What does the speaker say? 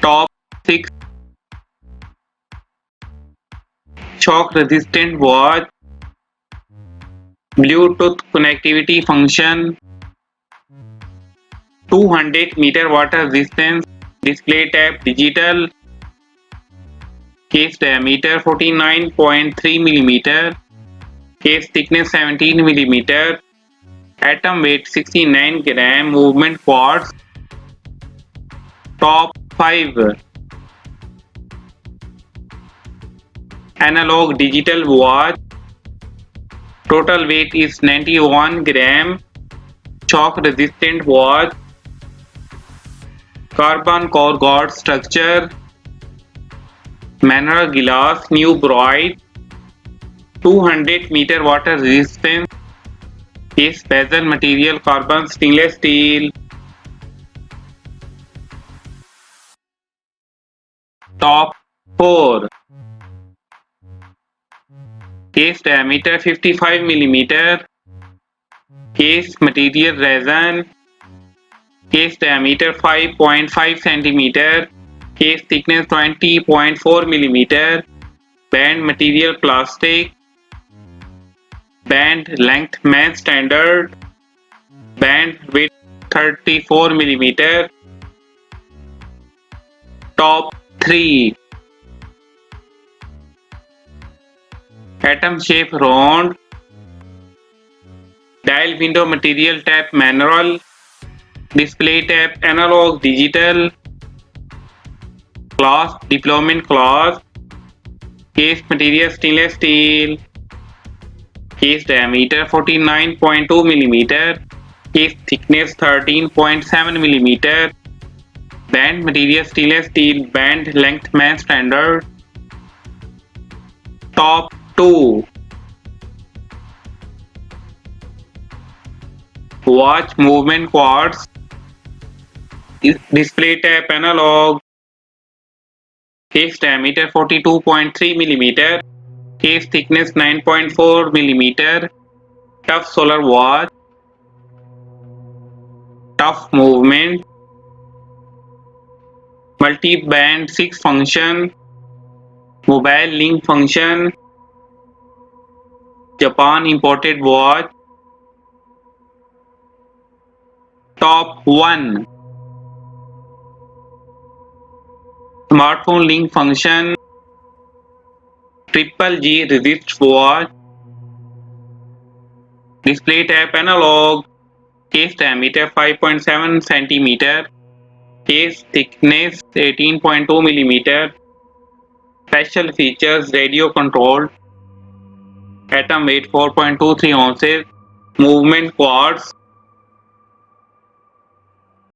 Top 6 shock resistant watch, Bluetooth connectivity function, 200-meter water resistance, display type digital, case diameter 49.3 mm, case thickness 17 mm, atom weight 69 gram, movement quartz. Top 5 analog digital watch, total weight is 91 gram, shock resistant watch, carbon core guard structure, mineral glass, new bright, 200-meter water resistance, case bezel material carbon stainless steel. Top 4 case diameter 55 mm, case material resin, case diameter 5.5 cm, case thickness 20.4 mm, band material plastic, band length match standard, band width 34 mm. Top 3 atom shape round, dial window material type manual, display type analog digital, glass deployment glass, case material stainless steel, case diameter 49.2 mm, case thickness 13.7 mm, band material stainless steel, band length match standard. Top 2 watch movement quartz, display type analog, case diameter 42.3 mm, case thickness 9.4 mm, tough solar watch, tough movement, multi-band 6 function, mobile link function, Japan imported watch. Top 1 smartphone link function, triple G resist watch, display type analog, case diameter 5.7 cm, case thickness 18.2 mm, special features radio controlled, atom weight 4.23 ounces, movement quartz.